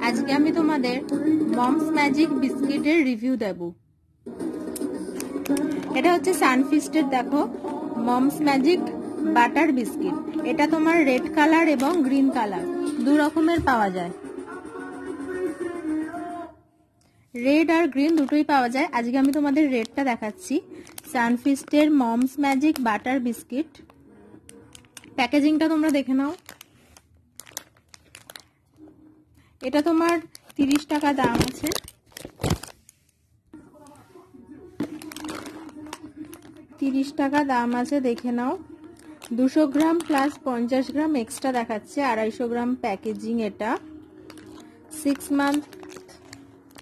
আজকে আমি তোমাদের মমস ম্যাজিক বিস্কিটের রিভিউ দেব। এটা হচ্ছে সানফিস্টের দেখো মমস ম্যাজিক বাটার বিস্কিট। এটা তোমার রেড কালার এবং গ্রিন কালার দু রকমের পাওয়া যায়, রেড আর গ্রিন দুটোই পাওয়া যায়। আজকে আমি তোমাদের রেডটা দেখাচ্ছি। সানফিস্টের মমস ম্যাজিক বাটার বিস্কিট। প্যাকেজিংটা তোমরা দেখে নাও। এটা তোমার 30 টাকা দাম আছে। দেখে নাও। 200 গ্রাম প্লাস 50 গ্রাম এক্সট্রা দেখাচ্ছে, 250 গ্রাম প্যাকেজিং। এটা 6 month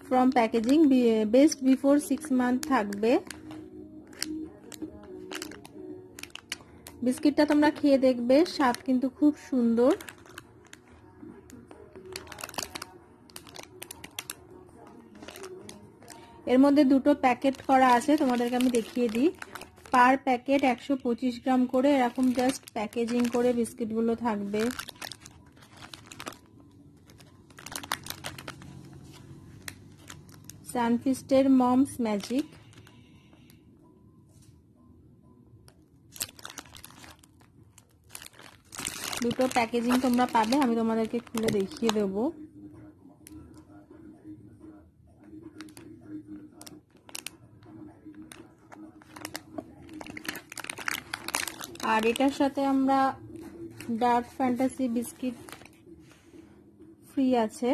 from packaging, best before 6 month থাকবে। বিস্কিটটা তোমরা খেয়ে দেখবে, স্বাদ কিন্তু খুব সুন্দর। এর মধ্যে দুটো প্যাকেট করা আছে, তোমাদেরকে আমি দেখিয়ে দিই। পার প্যাকেট 125 গ্রাম করে এরকম জাস্ট প্যাকেজিং করে বিস্কিটগুলো থাকবে। সানফিস্টের মমস ম্যাজিক। দুটো প্যাকেজিং তোমরা পাবে, আমি তোমাদেরকে খুলে দেখিয়ে দেবো। আর এটার সাথে আমরা ডার্ক ফ্যান্টাসি বিস্কিট ফ্রি আছে।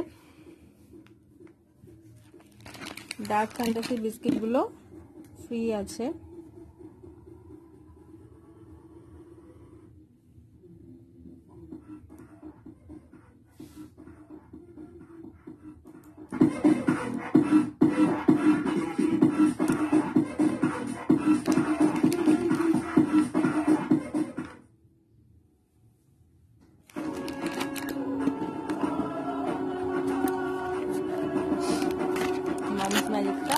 ডার্ক ফ্যান্টাসি বিস্কিটগুলো ফ্রি আছে। মমস ম্যাজিকটা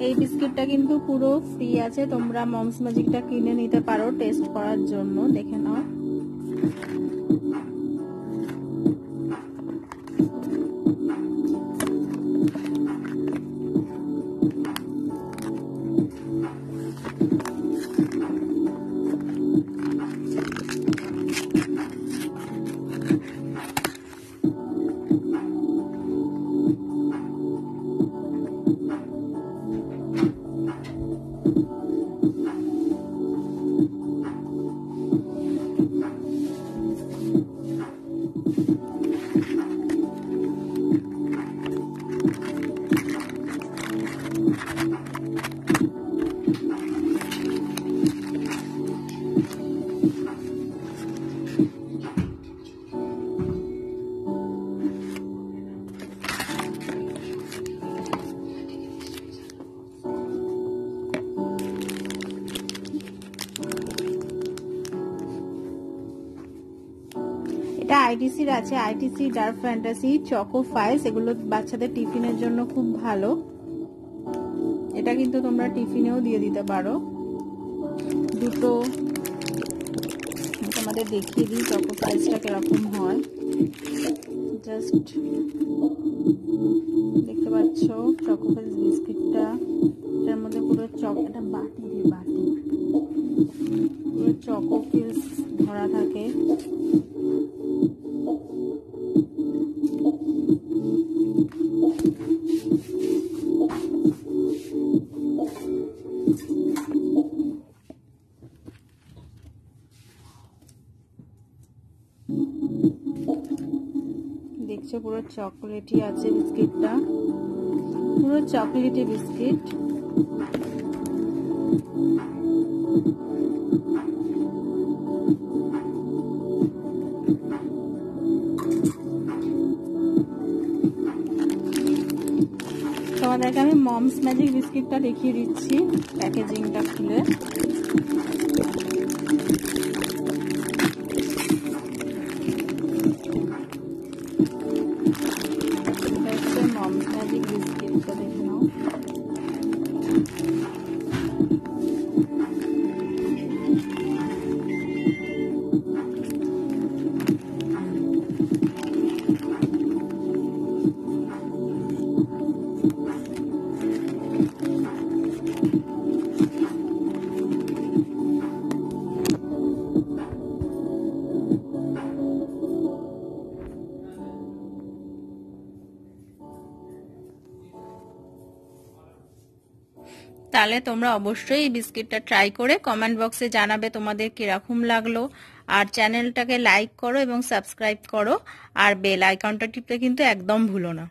এই বিস্কিটটা কিন্তু পুরো ফ্রি আছে। তোমরা মমস ম্যাজিকটা কিনে নিতে পারো টেস্ট করার জন্য, দেখে নাও। এটা আইটিসির আছে, আইটিসি ডার্ক ফ্যান্টাসি চকো ফাইস। এগুলো বাচ্চাদের টিফিনের জন্য খুব ভালো। এটা কিন্তু তোমরা টিফিনেও দিয়ে দিতে পারো। দুটো তোমাদের দেখিয়ে দিই চকো ফাইসটা কিরকম হয়। জাস্ট দেখতে পাচ্ছ চকো ফাইস বিস্কিটটা, এটার মধ্যে পুরো এটা বাটি পুরো চকো ফিলস ধরা থাকে। দেখছো পুরো চকলেটি আছে বিস্কিটটা, পুরো চকলেটি বিস্কিট। তোমাদেরকে আমি মমস ম্যাজিক বিস্কিটটা দেখিয়ে দিচ্ছি প্যাকেজিংটা খুলে। মমস ম্যাজিক বিস্কিটটা দেখে নাও। তাহলে তোমরা অবশ্যই এই বিস্কিটটা ট্রাই করে কমেন্ট বক্সে জানাবে তোমাদের কিরকম লাগলো। আর চ্যানেলটাকে লাইক করো এবং সাবস্ক্রাইব করো, আর বেল আইকনটা টিপতে কিন্তু একদম ভুলো না।